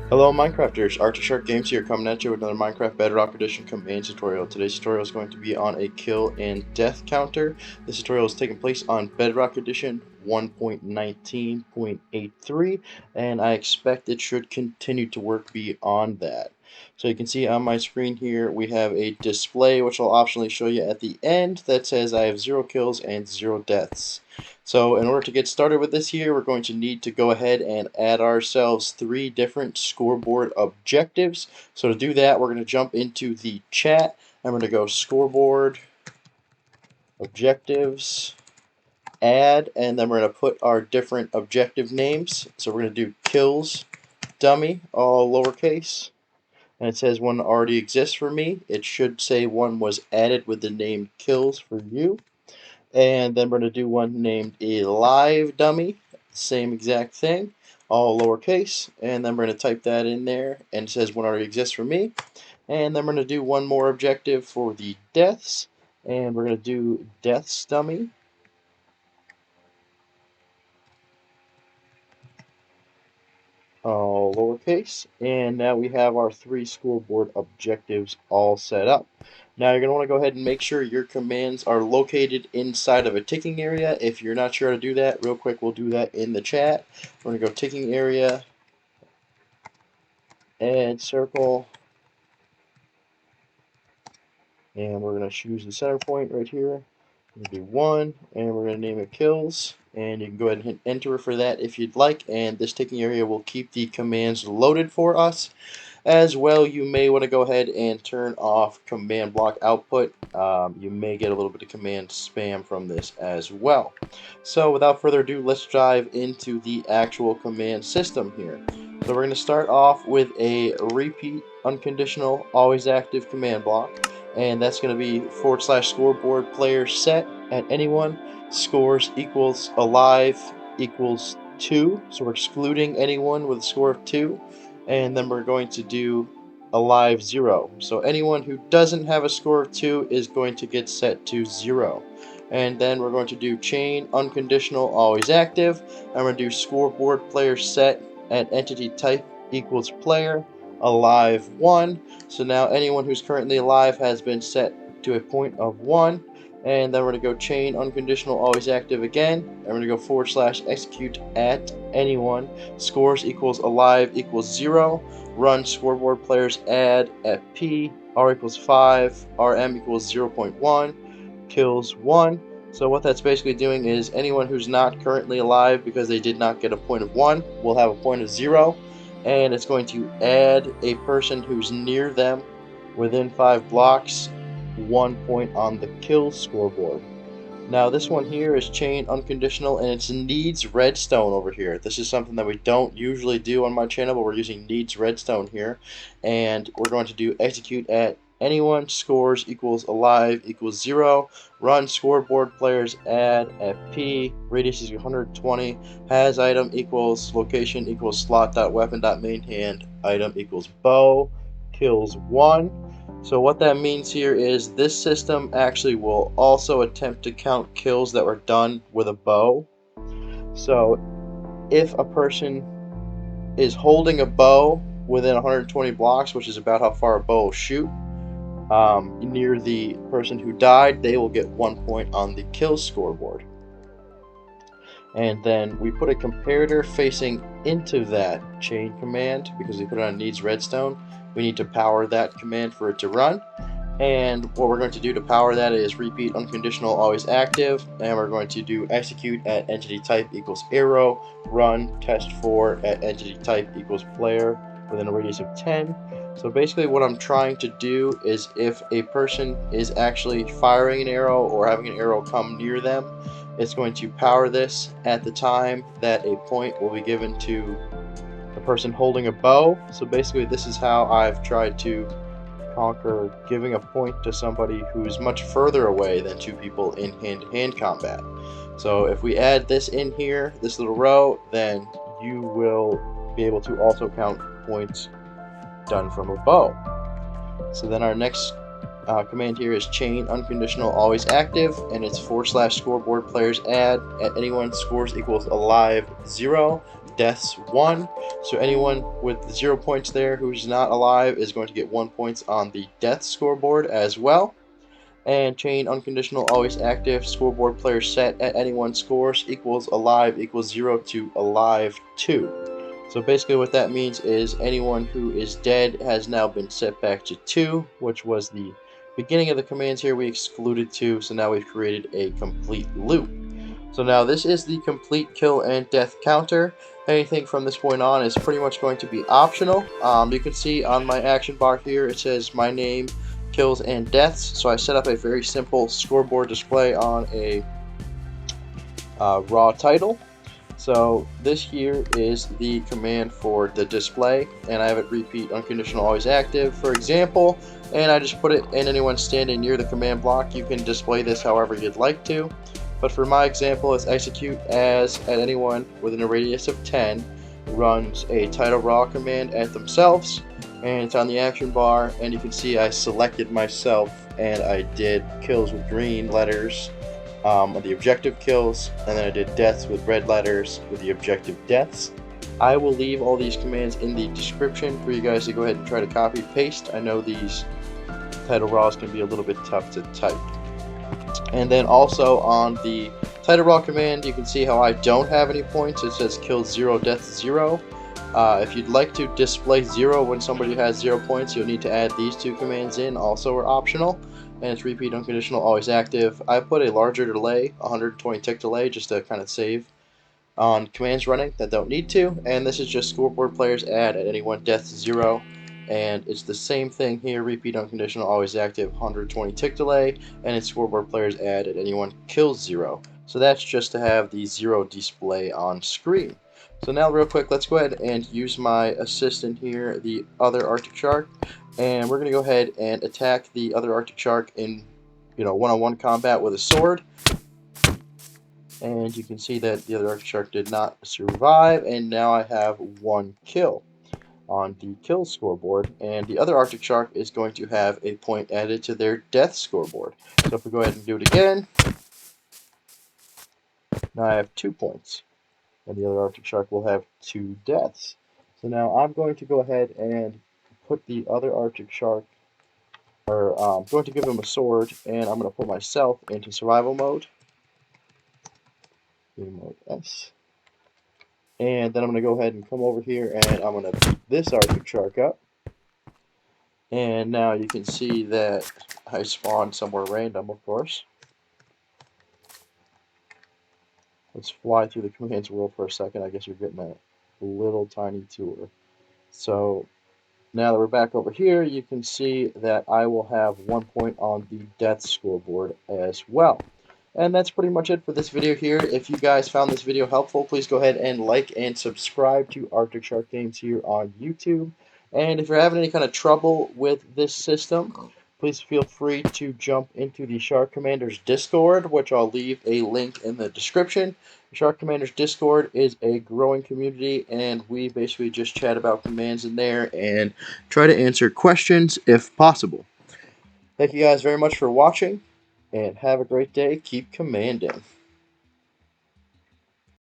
Hello Minecrafters, Arctic Shark Games here coming at you with another Minecraft Bedrock Edition Command tutorial. Today's tutorial is going to be on a kill and death counter. This tutorial is taking place on Bedrock Edition 1.19.83 and I expect it should continue to work beyond that. So you can see on my screen here we have a display which I'll optionally show you at the end that says I have 0 kills and 0 deaths. So in order to get started with this here, we're going to need to go ahead and add ourselves 3 different scoreboard objectives. So to do that, we're going to jump into the chat. I'm going to go scoreboard, objectives, add, and then we're going to put our different objective names. So we're going to do kills, dummy, all lowercase. And it says one already exists for me. It should say one was added with the name kills for you. And then we're going to do one named alive dummy, same exact thing, all lowercase, and then we're going to type that in there, and it says one already exists for me. And then we're going to do one more objective for the deaths, and we're going to do deaths dummy, all lowercase, and now we have our 3 scoreboard objectives all set up. Now you're going to want to go ahead and make sure your commands are located inside of a ticking area. If you're not sure how to do that, real quick, we'll do that in the chat. We're going to go ticking area, add circle, and we're going to choose the center point right here. We're going to do 1, and we're going to name it kills. And you can go ahead and hit enter for that if you'd like, and this ticking area will keep the commands loaded for us. As well, you may want to go ahead and turn off command block output. You may get a little bit of command spam from this as well. So without further ado, let's dive into the actual command system here. So we're going to start off with a repeat unconditional always active command block, and that's going to be / scoreboard player set at anyone scores equals alive equals 2. So we're excluding anyone with a score of 2. And then we're going to do alive 0. So anyone who doesn't have a score of 2 is going to get set to 0. And then we're going to do chain unconditional always active, and we're going to do scoreboard player set at entity type equals player alive 1. So now anyone who's currently alive has been set to a point of 1. And then we're going to go chain unconditional always active again, and we're going to go / execute at anyone scores equals alive equals 0, run scoreboard players add at p r equals 5 rm equals 0.1 kills 1. So what that's basically doing is anyone who's not currently alive because they did not get a point of 1 will have a point of 0, and it's going to add a person who's near them within 5 blocks 1 point on the kill scoreboard. Now this one here is chain unconditional, and it needs redstone over here. This is something that we don't usually do on my channel, but we're using needs redstone here. And we're going to do execute at anyone scores equals alive equals 0, run scoreboard players add at p, radius is 120, has item equals location equals slot.weapon.mainhand, item equals bow, kills 1. So what that means here is this system actually will also attempt to count kills that were done with a bow. So if a person is holding a bow within 120 blocks, which is about how far a bow will shoot, near the person who died, they will get 1 point on the kill scoreboard. And then we put a comparator facing into that chain command because we put it on needs redstone. We need to power that command for it to run. And what we're going to do to power that is repeat unconditional always active, and we're going to do execute at entity type equals arrow, run testfor at entity type equals player within a radius of 10. So basically what I'm trying to do is if a person is actually firing an arrow or having an arrow come near them, it's going to power this at the time that a point will be given to the person holding a bow. So basically this is how I've tried to conquer giving a point to somebody who's much further away than 2 people in hand-to-hand combat. So if we add this in here, this little row, then you will be able to also count points done from a bow. So then our next command here is chain unconditional always active, and it's / scoreboard players add at anyone scores equals alive 0, deaths 1. So anyone with 0 points there who's not alive is going to get 1 point on the death scoreboard as well. And chain unconditional always active, scoreboard player set at anyone scores equals alive equals 0 to alive 2. So basically what that means is anyone who is dead has now been set back to 2, which was the beginning of the commands here. We excluded 2, so now we've created a complete loop. So now this is the complete kill and death counter. Anything from this point on is pretty much going to be optional. You can see on my action bar here it says my name, kills, and deaths. So I set up a very simple scoreboard display on a raw title. So this here is the command for the display, and I have it repeat unconditional always active, for example, and I just put it in anyone standing near the command block. You can display this however you'd like to, but for my example, it's execute as at anyone within a radius of 10 runs a title raw command at themselves, and it's on the action bar, and you can see I selected myself and I did kills with green letters the objective kills, and then I did deaths with red letters with the objective deaths. I will leave all these commands in the description for you guys to go ahead and try to copy paste. I know these title raws can be a little bit tough to type. And then also on the title raw command, you can see how I don't have any points. It says kill 0, death 0. If you'd like to display 0 when somebody has 0 points, you'll need to add these two commands in, also are optional. And it's repeat unconditional always active. I put a larger delay, 120 tick delay, just to kind of save on commands running that don't need to. And this is just scoreboard players add at anyone death 0. And it's the same thing here, repeat unconditional always active, 120 tick delay, and it's scoreboard players add at anyone kills 0. So that's just to have the 0 display on screen. So now real quick, let's go ahead and use my assistant here, the other Arctic Shark, and we're going to go ahead and attack the other Arctic Shark in one-on-one combat with a sword. And you can see that the other Arctic Shark did not survive, and now I have 1 kill on the kill scoreboard, and the other Arctic Shark is going to have a point added to their death scoreboard. So if we go ahead and do it again, now I have 2 points, and the other Arctic Shark will have 2 deaths. So now I'm going to go ahead and put the other Arctic Shark, or I'm going to give him a sword, and I'm going to put myself into survival mode. Mode S. And then I'm going to go ahead and come over here, and I'm going to beat this Arctic Shark up. And now you can see that I spawned somewhere random, of course. Let's fly through the commands world for a second. I guess you're getting a little tiny tour. So now that we're back over here, you can see that I will have 1 point on the death scoreboard as well. And that's pretty much it for this video here. If you guys found this video helpful, please go ahead and like and subscribe to Arctic Shark Games here on YouTube. And if you're having any kind of trouble with this system, please feel free to jump into the Shark Commanders Discord, which I'll leave a link in the description. The Shark Commanders Discord is a growing community, and we basically just chat about commands in there and try to answer questions if possible. Thank you guys very much for watching, and have a great day. Keep commanding.